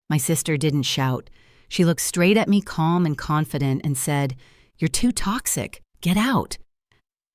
My sister didn't shout. She looked straight at me, calm and confident, and said, "You're too toxic. Get out."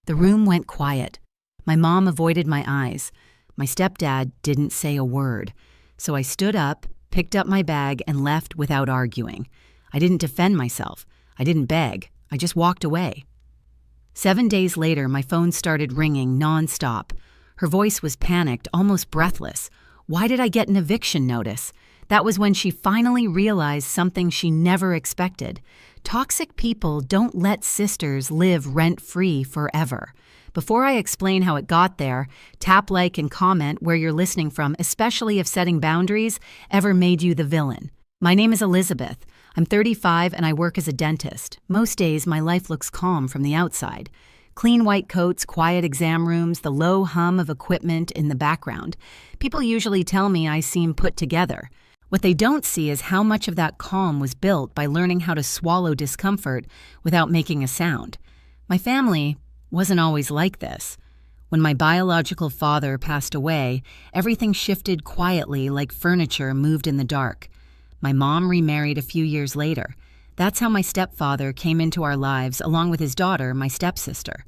The room went quiet. My mom avoided my eyes. My stepdad didn't say a word. So I stood up, picked up my bag, and left without arguing. I didn't defend myself. I didn't beg. I just walked away. 7 days later, my phone started ringing nonstop. Her voice was panicked, almost breathless. Why did I get an eviction notice? That was when she finally realized something she never expected. Toxic people don't let sisters live rent-free forever. Before I explain how it got there, tap like and comment where you're listening from, especially if setting boundaries ever made you the villain. My name is Elizabeth. I'm 35 and I work as a dentist. Most days, my life looks calm from the outside. Clean white coats, quiet exam rooms, the low hum of equipment in the background. People usually tell me I seem put together. What they don't see is how much of that calm was built by learning how to swallow discomfort without making a sound. My family wasn't always like this. When my biological father passed away, everything shifted quietly like furniture moved in the dark. My mom remarried a few years later. That's how my stepfather came into our lives along with his daughter, my stepsister.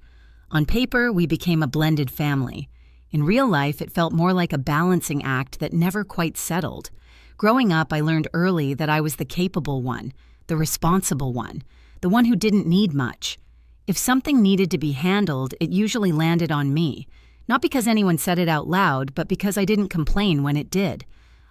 On paper, we became a blended family. In real life, it felt more like a balancing act that never quite settled. Growing up, I learned early that I was the capable one, the responsible one, the one who didn't need much. If something needed to be handled, it usually landed on me. Not because anyone said it out loud, but because I didn't complain when it did.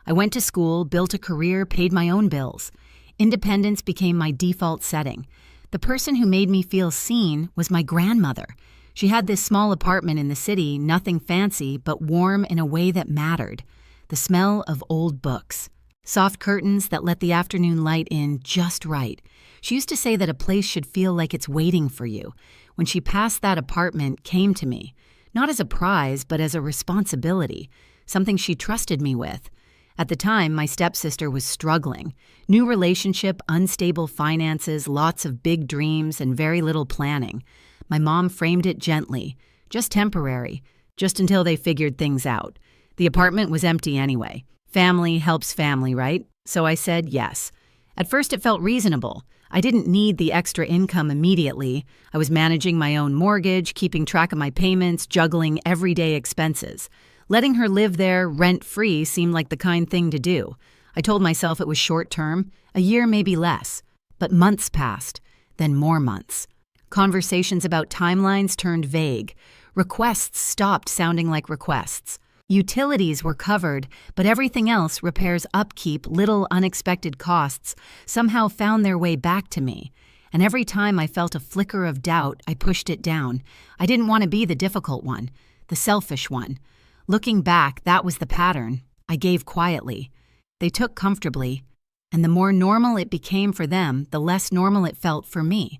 I went to school, built a career, paid my own bills. Independence became my default setting. The person who made me feel seen was my grandmother. She had this small apartment in the city, nothing fancy, but warm in a way that mattered. The smell of old books. Soft curtains that let the afternoon light in just right. She used to say that a place should feel like it's waiting for you. When she passed that apartment, came to me. Not as a prize, but as a responsibility. Something she trusted me with. At the time, my stepsister was struggling. New relationship, unstable finances, lots of big dreams, and very little planning. My mom framed it gently. Just temporary. Just until they figured things out. The apartment was empty anyway. Family helps family, right? So I said yes. At first it felt reasonable. I didn't need the extra income immediately. I was managing my own mortgage, keeping track of my payments, juggling everyday expenses. Letting her live there rent-free seemed like the kind thing to do. I told myself it was short-term, a year maybe less. But months passed, then more months. Conversations about timelines turned vague. Requests stopped sounding like requests. Utilities were covered, but everything else, repairs, upkeep, little unexpected costs, somehow found their way back to me. And every time I felt a flicker of doubt, I pushed it down. I didn't want to be the difficult one, the selfish one. Looking back, that was the pattern. I gave quietly. They took comfortably, and the more normal it became for them, the less normal it felt for me.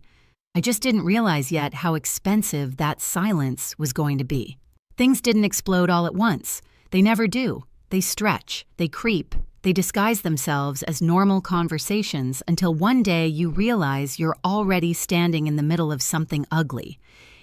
I just didn't realize yet how expensive that silence was going to be. Things didn't explode all at once. They never do. They stretch, they creep, they disguise themselves as normal conversations until one day you realize you're already standing in the middle of something ugly.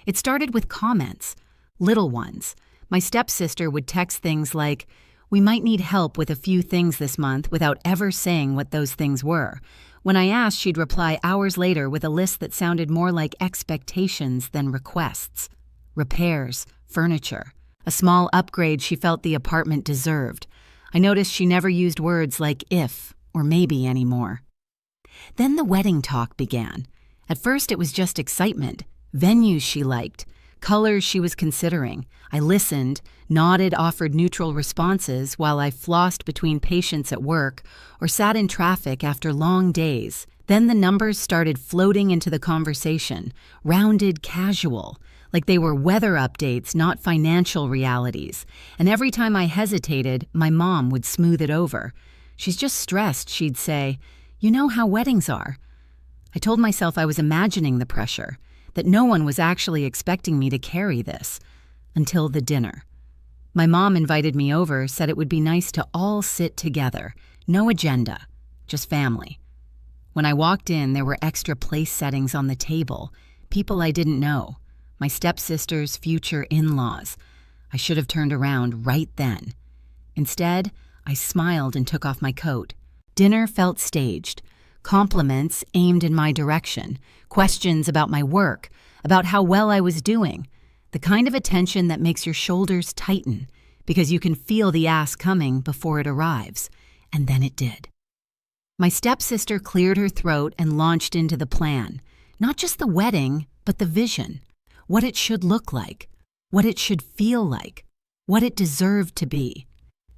It started with comments, little ones. My stepsister would text things like, "We might need help with a few things this month," without ever saying what those things were. When I asked, she'd reply hours later with a list that sounded more like expectations than requests. Repairs, furniture, a small upgrade she felt the apartment deserved. I noticed she never used words like if or maybe anymore. Then the wedding talk began. At first it was just excitement, venues she liked, colors she was considering. I listened, nodded, offered neutral responses while I flossed between patients at work or sat in traffic after long days. Then the numbers started floating into the conversation, rounded, casual, like they were weather updates, not financial realities. And every time I hesitated, my mom would smooth it over. "She's just stressed," she'd say. "You know how weddings are." I told myself I was imagining the pressure, that no one was actually expecting me to carry this. Until the dinner. My mom invited me over, said it would be nice to all sit together. No agenda, just family. When I walked in, there were extra place settings on the table, people I didn't know. My stepsister's future in-laws. I should have turned around right then. Instead, I smiled and took off my coat. Dinner felt staged. Compliments aimed in my direction. Questions about my work, about how well I was doing. The kind of attention that makes your shoulders tighten because you can feel the ask coming before it arrives. And then it did. My stepsister cleared her throat and launched into the plan. Not just the wedding, but the vision. What it should look like. What it should feel like. What it deserved to be.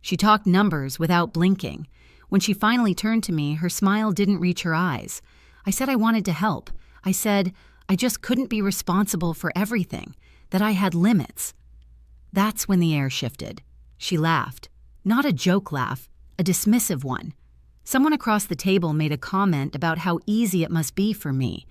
She talked numbers without blinking. When she finally turned to me, her smile didn't reach her eyes. I said I wanted to help. I said I just couldn't be responsible for everything, that I had limits. That's when the air shifted. She laughed. Not a joke laugh, a dismissive one. Someone across the table made a comment about how easy it must be for me.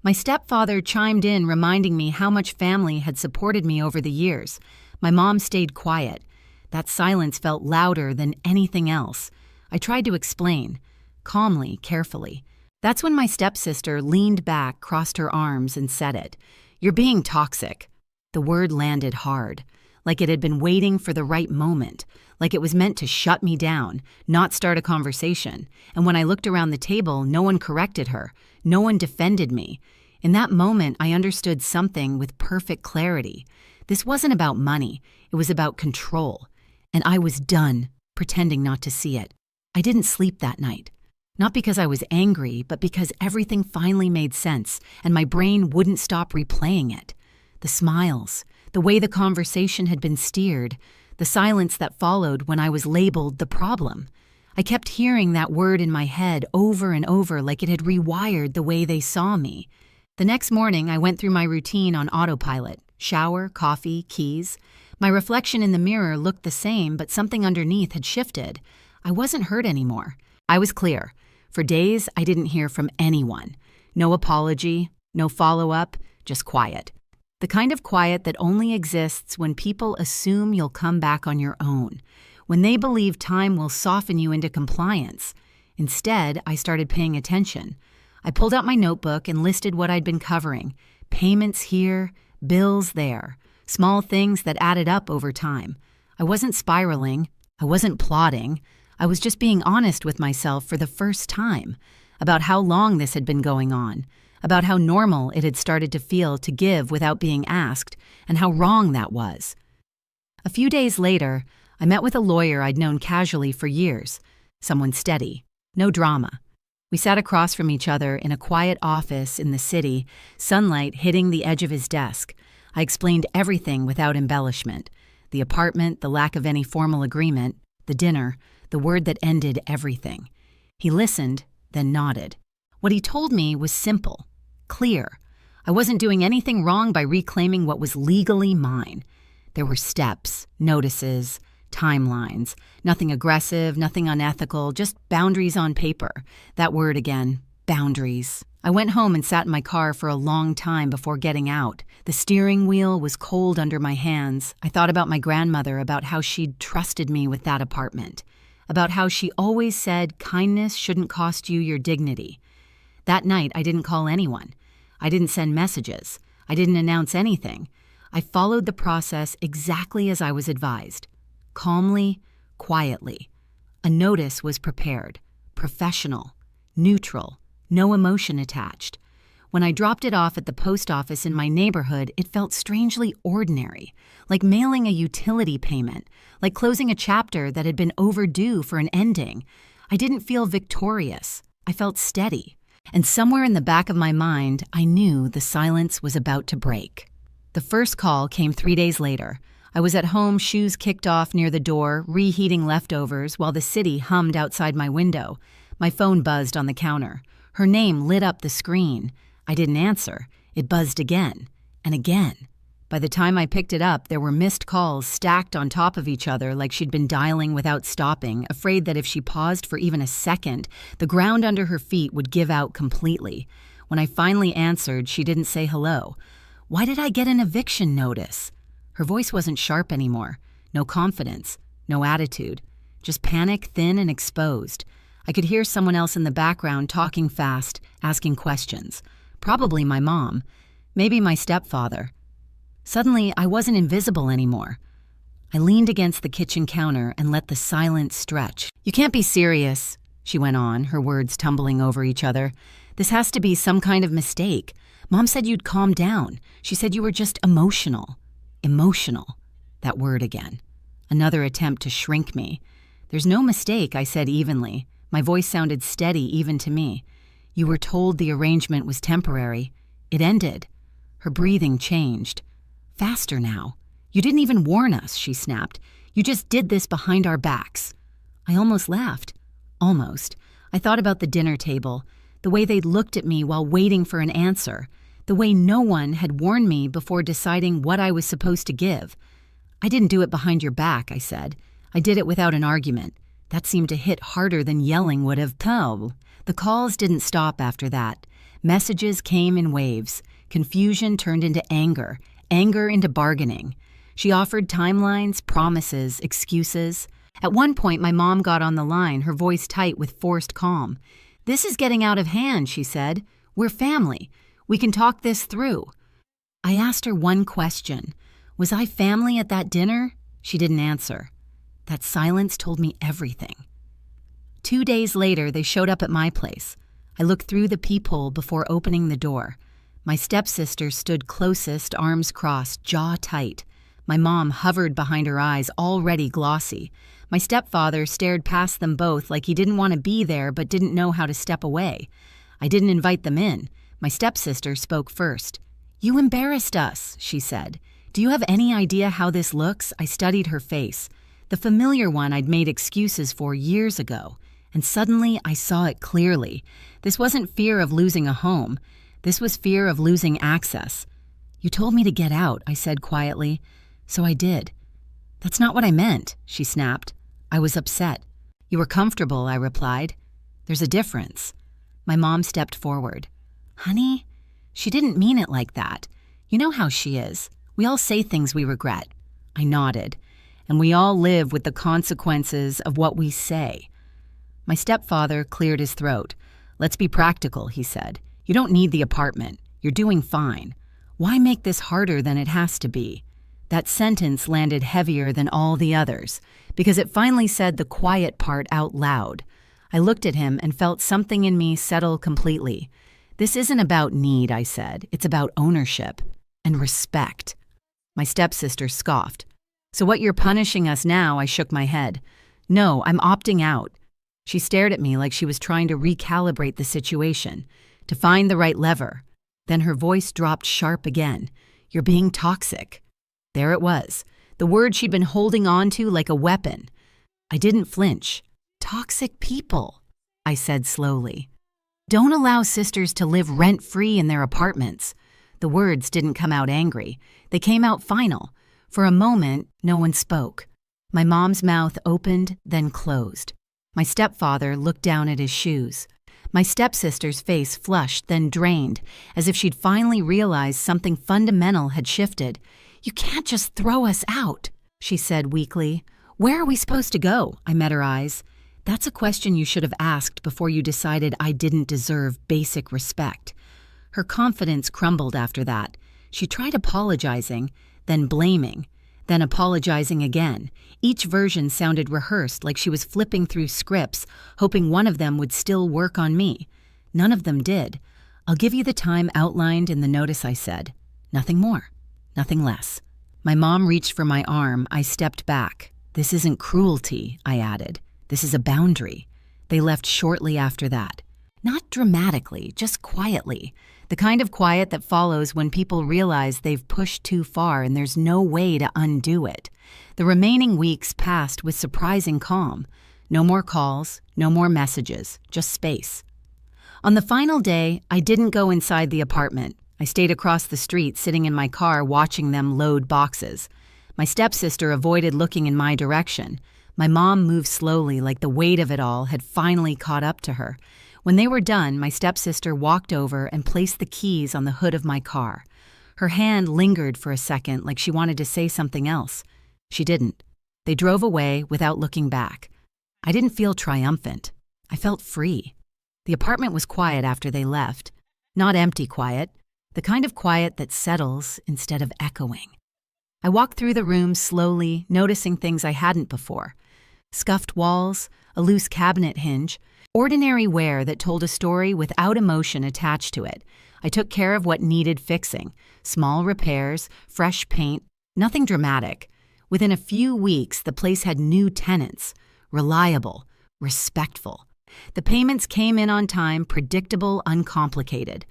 My stepfather chimed in, reminding me how much family had supported me over the years. My mom stayed quiet. That silence felt louder than anything else. I tried to explain, calmly, carefully. That's when my stepsister leaned back, crossed her arms, and said it. "You're being toxic." The word landed hard, like it had been waiting for the right moment, like it was meant to shut me down, not start a conversation. And when I looked around the table, no one corrected her. No one defended me. In that moment, I understood something with perfect clarity. This wasn't about money. It was about control. And I was done pretending not to see it. I didn't sleep that night. Not because I was angry, but because everything finally made sense, and my brain wouldn't stop replaying it. The smiles, the way the conversation had been steered, the silence that followed when I was labeled the problem. I kept hearing that word in my head over and over like it had rewired the way they saw me. The next morning, I went through my routine on autopilot. Shower, coffee, keys. My reflection in the mirror looked the same, but something underneath had shifted. I wasn't hurt anymore. I was clear. For days, I didn't hear from anyone. No apology, no follow-up, just quiet. The kind of quiet that only exists when people assume you'll come back on your own, when they believe time will soften you into compliance. Instead, I started paying attention. I pulled out my notebook and listed what I'd been covering. Payments here, bills there, small things that added up over time. I wasn't spiraling. I wasn't plotting. I was just being honest with myself for the first time about how long this had been going on, about how normal it had started to feel to give without being asked, and how wrong that was. A few days later, I met with a lawyer I'd known casually for years, someone steady, no drama. We sat across from each other in a quiet office in the city, sunlight hitting the edge of his desk. I explained everything without embellishment. The apartment, the lack of any formal agreement, the dinner, the word that ended everything. He listened, then nodded. What he told me was simple, clear. I wasn't doing anything wrong by reclaiming what was legally mine. There were steps, notices, timelines. Nothing aggressive, nothing unethical, just boundaries on paper. That word again, boundaries. I went home and sat in my car for a long time before getting out. The steering wheel was cold under my hands. I thought about my grandmother, about how she'd trusted me with that apartment, about how she always said kindness shouldn't cost you your dignity. That night, I didn't call anyone. I didn't send messages. I didn't announce anything. I followed the process exactly as I was advised. Calmly, quietly. A notice was prepared. Professional. Neutral. No emotion attached. When I dropped it off at the post office in my neighborhood, it felt strangely ordinary, like mailing a utility payment, like closing a chapter that had been overdue for an ending. I didn't feel victorious. I felt steady. And somewhere in the back of my mind, I knew the silence was about to break. The first call came 3 days later. I was at home, shoes kicked off near the door, reheating leftovers while the city hummed outside my window. My phone buzzed on the counter. Her name lit up the screen. I didn't answer. It buzzed again and again. By the time I picked it up, there were missed calls stacked on top of each other like she'd been dialing without stopping, afraid that if she paused for even a second, the ground under her feet would give out completely. When I finally answered, she didn't say hello. Why did I get an eviction notice? Her voice wasn't sharp anymore. No confidence, no attitude. Just panic, thin and exposed. I could hear someone else in the background talking fast, asking questions. Probably my mom. Maybe my stepfather. Suddenly, I wasn't invisible anymore. I leaned against the kitchen counter and let the silence stretch. "You can't be serious," she went on, her words tumbling over each other. "This has to be some kind of mistake. Mom said you'd calm down. She said you were just emotional." Emotional. That word again. Another attempt to shrink me. "There's no mistake," I said evenly. My voice sounded steady even to me. "You were told the arrangement was temporary. It ended." Her breathing changed. "Faster now. You didn't even warn us," she snapped. "You just did this behind our backs." I almost laughed. Almost. I thought about the dinner table, the way they'd looked at me while waiting for an answer, the way no one had warned me before deciding what I was supposed to give. "I didn't do it behind your back," I said. "I did it without an argument." That seemed to hit harder than yelling would have. The calls didn't stop after that. Messages came in waves. Confusion turned into anger, anger into bargaining. She offered timelines, promises, excuses. At one point, my mom got on the line, her voice tight with forced calm. "This is getting out of hand," she said. "We're family. We can talk this through." I asked her one question. Was I family at that dinner? She didn't answer. That silence told me everything. 2 days later, they showed up at my place. I looked through the peephole before opening the door. My stepsister stood closest, arms crossed, jaw tight. My mom hovered behind her eyes, already glossy. My stepfather stared past them both like he didn't want to be there but didn't know how to step away. I didn't invite them in. My stepsister spoke first. "You embarrassed us," she said. "Do you have any idea how this looks?" I studied her face, the familiar one I'd made excuses for years ago. And suddenly I saw it clearly. This wasn't fear of losing a home. This was fear of losing access. "You told me to get out," I said quietly. "So I did." "That's not what I meant," she snapped. I was upset. "You were comfortable," I replied. "There's a difference." My mom stepped forward. "Honey, she didn't mean it like that. You know how she is. We all say things we regret." I nodded. "And we all live with the consequences of what we say." My stepfather cleared his throat. "Let's be practical," he said. "You don't need the apartment. You're doing fine. Why make this harder than it has to be?" That sentence landed heavier than all the others, because it finally said the quiet part out loud. I looked at him and felt something in me settle completely. "This isn't about need," I said. "It's about ownership and respect." My stepsister scoffed. "So what, you're punishing us now?" I shook my head. "No, I'm opting out." She stared at me like she was trying to recalibrate the situation, to find the right lever. Then her voice dropped sharp again. "You're being toxic." There it was, the word she'd been holding on to like a weapon. I didn't flinch. "Toxic people," I said slowly. "Don't allow sisters to live rent-free in their apartments." The words didn't come out angry. They came out final. For a moment, no one spoke. My mom's mouth opened, then closed. My stepfather looked down at his shoes. My stepsister's face flushed, then drained, as if she'd finally realized something fundamental had shifted. "You can't just throw us out," she said weakly. "Where are we supposed to go?" I met her eyes. "That's a question you should have asked before you decided I didn't deserve basic respect." Her confidence crumbled after that. She tried apologizing, then blaming, then apologizing again. Each version sounded rehearsed, like she was flipping through scripts, hoping one of them would still work on me. None of them did. "I'll give you the time outlined in the notice," I said. Nothing more. Nothing less. My mom reached for my arm. I stepped back. "This isn't cruelty," I added. "This is a boundary." They left shortly after that. Not dramatically, just quietly. The kind of quiet that follows when people realize they've pushed too far and there's no way to undo it. The remaining weeks passed with surprising calm. No more calls, no more messages, just space. On the final day, I didn't go inside the apartment. I stayed across the street, sitting in my car, watching them load boxes. My stepsister avoided looking in my direction. My mom moved slowly, like the weight of it all had finally caught up to her. When they were done, my stepsister walked over and placed the keys on the hood of my car. Her hand lingered for a second, like she wanted to say something else. She didn't. They drove away without looking back. I didn't feel triumphant. I felt free. The apartment was quiet after they left. Not empty quiet. The kind of quiet that settles instead of echoing. I walked through the room slowly, noticing things I hadn't before. Scuffed walls, a loose cabinet hinge, Ordinary wear that told a story without emotion attached to it. I took care of what needed fixing. Small repairs, fresh paint, nothing dramatic. Within a few weeks, the place had new tenants. Reliable, respectful. The payments came in on time, predictable, uncomplicated.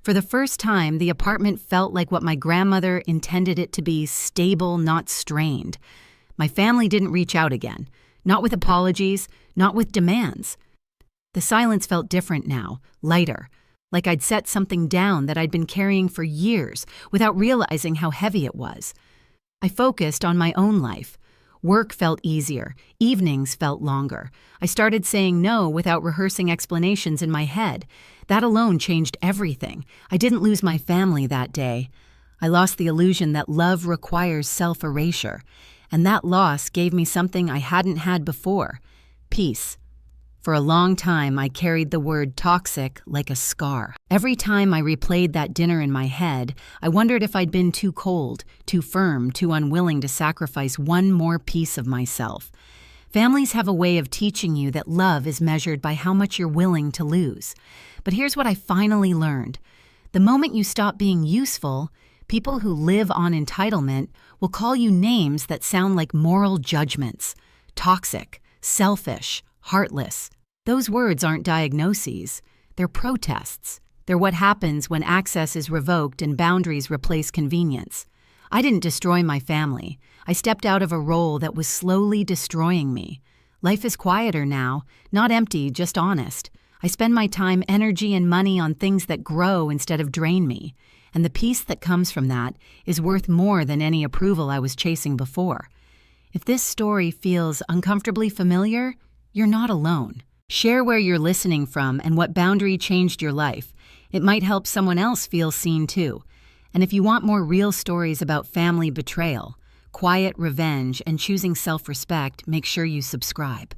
For the first time, the apartment felt like what my grandmother intended it to be, stable, not strained. My family didn't reach out again. Not with apologies, not with demands. The silence felt different now, lighter, like I'd set something down that I'd been carrying for years without realizing how heavy it was. I focused on my own life. Work felt easier. Evenings felt longer. I started saying no without rehearsing explanations in my head. That alone changed everything. I didn't lose my family that day. I lost the illusion that love requires self-erasure, and that loss gave me something I hadn't had before: peace. For a long time, I carried the word toxic like a scar. Every time I replayed that dinner in my head, I wondered if I'd been too cold, too firm, too unwilling to sacrifice one more piece of myself. Families have a way of teaching you that love is measured by how much you're willing to lose. But here's what I finally learned. The moment you stop being useful, people who live on entitlement will call you names that sound like moral judgments. Toxic, selfish, heartless. Those words aren't diagnoses. They're protests. They're what happens when access is revoked and boundaries replace convenience. I didn't destroy my family. I stepped out of a role that was slowly destroying me. Life is quieter now, not empty, just honest. I spend my time, energy, and money on things that grow instead of drain me. And the peace that comes from that is worth more than any approval I was chasing before. If this story feels uncomfortably familiar, you're not alone. Share where you're listening from and what boundary changed your life. It might help someone else feel seen too. And if you want more real stories about family betrayal, quiet revenge, and choosing self-respect, make sure you subscribe.